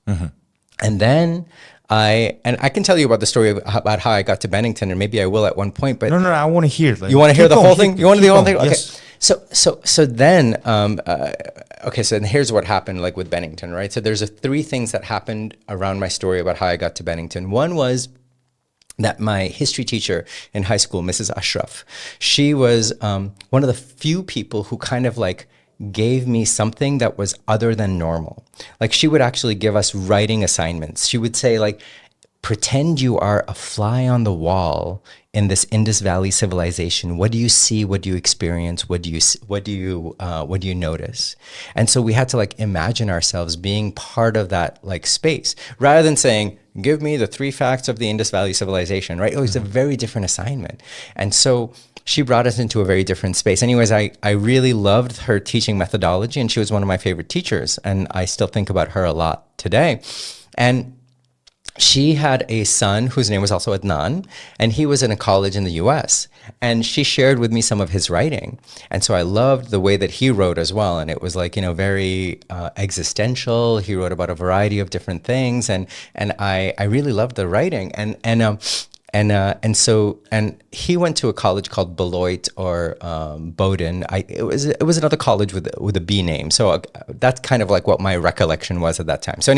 And then I can tell you about the story about how I got to Bennington, and maybe I will at one point. But No, I want to hear. Like, you want to hear the whole thing? You want to hear the whole thing? Okay. Yes. So then, okay. So then here's what happened, like with Bennington, right? So there's three things that happened around my story about how I got to Bennington. One was that my history teacher in high school, Mrs. Ashraf, she was one of the few people who kind of like gave me something that was other than normal. Like she would actually give us writing assignments. She would say like, pretend you are a fly on the wall in this Indus Valley civilization. What do you see? What do you experience? What do you notice? And so we had to like imagine ourselves being part of that like space, rather than saying, give me the 3 facts of the Indus Valley civilization, right? It was a very different assignment. And so she brought us into a very different space. Anyways, I really loved her teaching methodology, and she was one of my favorite teachers. And I still think about her a lot today. And she had a son whose name was also Adnan, and he was in a college in the US. And she shared with me some of his writing. And so I loved the way that he wrote as well. And it was like, very existential. He wrote about a variety of different things. And I really loved the writing. And so he went to a college called Beloit or Bowdoin. It was another college with a B name. So that's kind of like what my recollection was at that time. So anyway.